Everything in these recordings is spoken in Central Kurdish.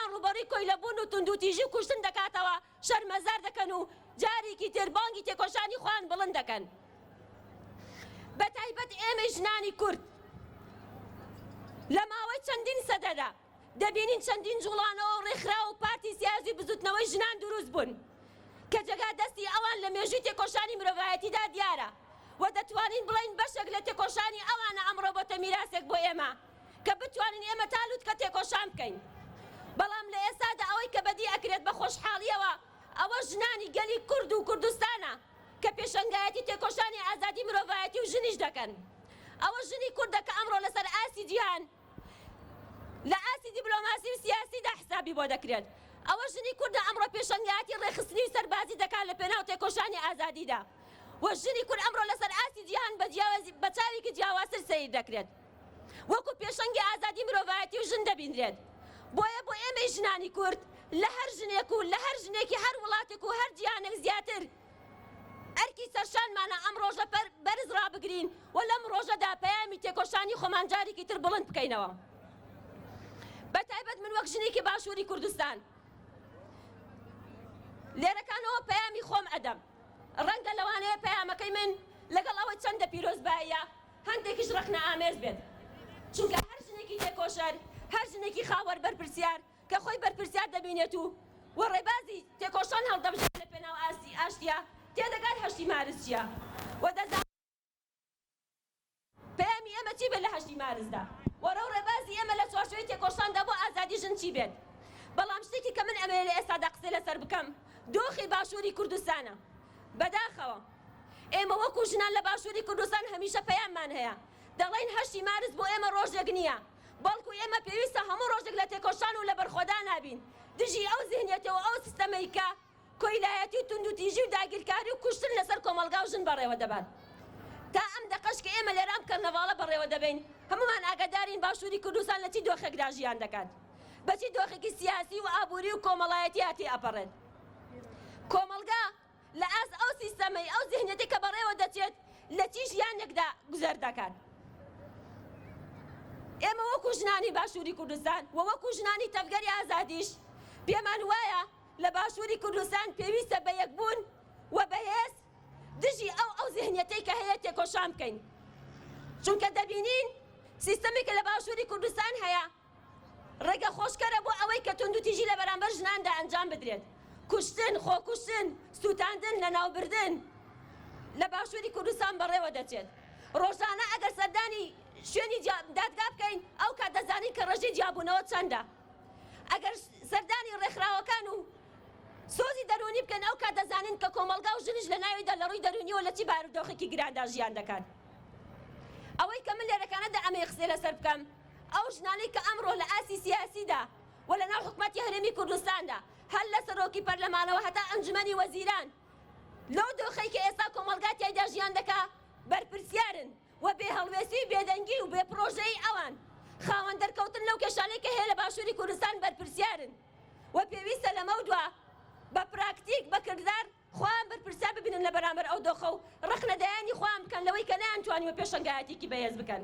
ژنان ڕوبەڕووی کۆیلەبوون و توندوتیژی و کوشتن دەکاتەوە شەرمەزار دەکەن و جارێکی تر بانگی تێکۆشانی خۆیان بڵند دەکەن. بەتایبەت ئێمەی ژنانی کورد لە ماوەی چەندین سەدەدا دەبینین چەندین جوڵانەوە و ڕێکخراوە و پارتی سیاسی بزوتنەوەی ژنان دروست بوون کە جەگا دەستی ئەوان لە مێژووی تێکۆشانی مرۆڤایەتیدا دیارە و دەتوانین بڵین بەشێک لە تێکۆشانی ئەوانە ئەمڕۆ بۆتە میراسێک بۆ ئێمە کە بتوانین ئێمە تالوت کە تێکۆشان بکەین. بەڵام لە ئێستادا ئەوەی کە بەدی ئەکرێت بە خۆشحاڵیەوە ئەوە ژنانی گەلی کورد و کوردستانە کە پێشەنگایەتی تێکۆشانی ئازادی مرۆڤایەتی و ژنیش دەکەن. ئەوە ژنی کوردە کە ئەمڕۆ لەسەر ئاسی جیهان لە ئاسی دیپلۆماسی و سیاسیدا حسابی بۆ دەکرێت. ئەوە ژنی کوردە ئەمڕۆ پێشەنگایەتی ڕێخستنی و سەربازی دەکات لە پێناو تێکۆشانی ئازادیدا و ژنی کورد ئەمڕۆ لەسەر ئاسی جیهان بە چاوێکی جیاوازتر سەیر دەکرێت وەکو پێشەنگی ئازادی مرۆڤایەتی و ژن دەبینرێت. بۆیە بۆ ئێمەی ژنانی کورد لە هەر ژنێک و لە هەر ژنێکی هەر وڵاتێک و هەر جیهانێک زیاتر ئەرکی سەرشانمانە ئەم ڕۆژە بەرز ڕابگرین و لەم ڕۆژەدا پەیامی تێکۆشانی خۆمان جارێکی تر بڵند بکەینەوە. بەتایبەت من وەک ژنێکی باشووری کوردستان لێرەکانەوە پەیامی خۆم ئەدەم. ڕەنگە لەوانەیە پەیامەکەی من لەگەڵ ئەوە چەندە پیرۆزباییە هەندێکیش ڕەخنە ئامێز بێت، چونکە هەر ژنێکی تێکۆشەر هەر ژنێکی خاوەر بەرپرسیار کە خۆی بەرپرسیار دەبینێت و ڕێبازی تێکۆشان هەڵدەبژێت لە پێناو ئاشتیا تێدەگات هەشتی مارس چییە و دەزانێت پەیامی ئێمە چی بێت لە هەشتی مارسدا وەرە و ڕێبازی ئێمە لە چوارچێوەی تێکۆشاندا بۆ ئازادی ژن چی بێت. بەڵام شتێکی کە من ئەمەیە لە ئێستادا قسەی لەسەر بکەم دۆخی باشووری کوردستانە. بەداخەوە ئێمە وەکو ژنان لە باشووری کوردستان هەمیشە پەیاممان هەیە دەڵێن هەشتی مارس بۆ ئێمە ڕۆژێک نییە، بەڵکو ئێمە پێویستە هەموو ڕۆژێک لە تێکۆشان و لە بەرخۆدا نابین دژی ئەو ذهنیەتەوە ئەو سیستەمەی کە کۆیلایەتی و توندوتیژی و داگیرکاری و کوشتن لەسەر کۆمەلگا و ژن بەڕێوە دەبات. تا ئەم دەقەش کە ئێمە لێرام کەرنەڤاڵە بەڕێوە دەبین هەمومان ئاگادارین باشووری کوردستان لە چی دۆخێکدا ژیان دەکات، بەچی دۆخێکی سیاسی و ئابووری و کۆمەڵایەتی هاتی ئەپەڕێت. کۆمەلگا لە ئاس ئەو سیستەمەی ئەو ذهنیەتی کە بەڕێوە دەچێت لە چی ژیانێکدا گوزەر دەکات. ئێمە وەکو ژنانی باشووری کوردستان و وەکو ژنانی تەڤگەری ئازادیش پێمان وایە لە باشووری کوردستان پێویستە بە یەکبوون و بەهێز دژی ئەو ذهنیەتەی کە هەیە تێکۆشان بکەین، چونکە دەبینین سیستەمێکە لە باشووری کوردستان هەیە ڕێگە خۆشکەرە بۆ ئەوەی کە توندوتیژی لە بەرامبەر ژناندا ئەنجام بدرێت، کوشتن، خۆکوشتن، سووتاندن لە ناوبردن لە باشووری کوردستان بەڕێوە دەچێت. ڕۆژانە ئەگەر سەردانی شوێنی دادگا بکەین ئەو کات دەزانین کە ڕێژەی جیابوونەوە چەندە. ئەگەر سەردانی ڕێکخراوەکان و سۆزی دەرونی بکەن ئەو کات دەزانین کە کۆمەلگا و ژنیش لە ناویدا لە ڕووی دەرونیەوە لە چی بارودۆخێکی گراندا ژیان دەکات. ئەوەی کە من لێرەکانەدا ئەمەی قسەی لەسەر بکەم ئەو ژنانەی کە ئەمڕۆ لە ئاسی سیاسیدا و لە ناو حکومەتی هەرێمی کوردستاندا هەر لە سەرۆکی پەرلەمانەوە هەتا ئەنجومەنی وەزیران لەو دۆخەی کە ئێستا کۆمەلگا تیایدا ژیان دەکا بەرپرسیارن و بێ هەڵوێستی و بێدەنگی و بێ پرۆژەی ئەوان خاوەن دەرکەوتن لەو کێشانەی کە هەیە لە باشووری کوردستان بەرپرسیارن و پێویستە لەمە دووە بە پراکتیک بە کردار خۆیان بەرپرسیار ببینن لە بەرامبەر ئەو دۆخە و ڕەخنەدایانی خۆیان بکەن لەوەی کە نەیانتوانیوە پێشەنگایەتێکی بەهێز بکەن.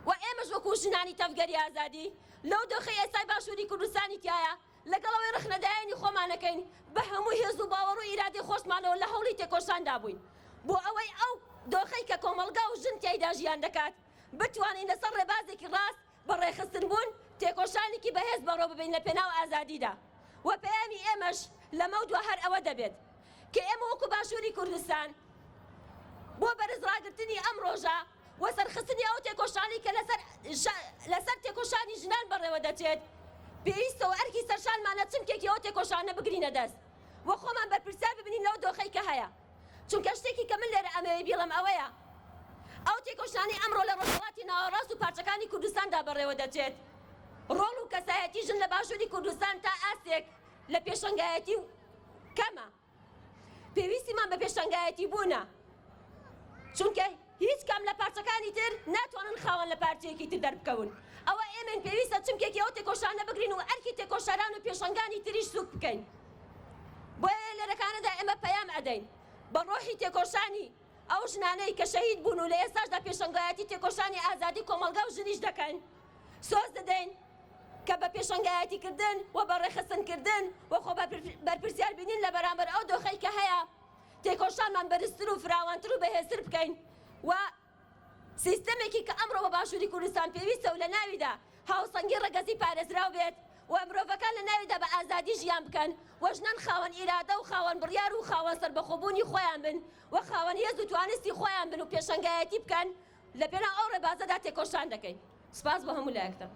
و ئێمەش وەکو ژنانی تەڤگەری ئازادی لەو دۆخەی ئێستای باشووری کوردستانی تایە لەگەڵەوەی ڕەخنەدایانی خۆمانەکەین بە هەموو هێز و باوەڕ و ئیرادەی خۆشمانەوە لە هەوڵی تێکۆشاندا بووین بۆ ئەوەی ئەو دۆخەی کە کۆمەلگا و ژن تیایدا ژیان دەکات بتوانین لەسەر ڕێبازێکی ڕاست بە ڕێخستن بوون تێکۆشانێکی بەهێز بەڕۆ ببین لە پێناو ئازادیدا. و پەیامی ئێمەش لەمە دووە هەر ئەوە دەبێت کە ئێمە وەکو باشووری کوردستان بۆ بەرز ڕاگرتنی ئەم ڕۆژە و سەرخستنی ئەو تێکۆشانی کە لەسەر تێکۆشانی ژنان بەڕێوە دەچێت پێویستەوە ئەرکی سەرشانمانە چمکێکی ئەو تێکۆشانە بگرینە دەست و خۆمان بەرپرسیار ببینین لەو دۆخەی کە هەیە. چونکە شتێکی کە من لێرە ئەمەوێ بیڵم ئەوەیە ئەو تێکۆشانی ئەمڕۆ لە ڕۆژهەڵاتی ناوەڕاست و پارچەکانی کوردستاندا بەڕێوە دەچێت ڕۆڵ و کەسایەتی ژن لە باشووری کوردستان تا ئاسێک لە پێشەنگایەتی کەمە. پێویستیمان بە پێشەنگایەتی بوونە، چونکە هیچ کام لە پارچەکانی تر ناتوانن خاوەن لە پارچەیەکی تر دەربکەون. ئەوە ئێمە پێویستە چمکێکی ئەو تێکۆشانە بگرین و ئەرکی تێکۆشەران و پێشەنگانی تریش سوک بکەین. بۆیە لێرەکانەدا ئێمە پەیام ئەدەین بە ڕۆحی تێکۆشانی ئەو ژنانەی کە شەهید بوون و لە ئێستاشدا پێشەنگایەتی تێکۆشانی ئازادی کۆمەلگا و ژنیش دەکەن سۆز دەدەین کە بە پێشەنگایەتیکردن و بە ڕێخستنکردن و خۆ بەرپرسیار بینین لە بەرامبەر ئەو دۆخەی کە هەیە تێکۆشانمان بەرزتر و فراوانتر و بەهێزتر بکەین و سیستەمێکی کە ئەمڕۆ بە باشووری کوردستان پێویستە و لە ناویدا هاوسەنگی ڕێگەزی پارێزراو بێت و مرۆڤەکان لە ناویدا بە ئازادی ژیان بکەن و ژنان خاوەن ئیرادە و خاوەن بڕیار و خاوەن سەربەخۆبوونی خۆیان بن و خاوەن هێز و توانستی خۆیان بن و پێشەنگایەتی بکەن لە پێناو ئەو ڕێبازەدا تێکۆشان دەکەین. سپاس بە هەموو لایەکتە.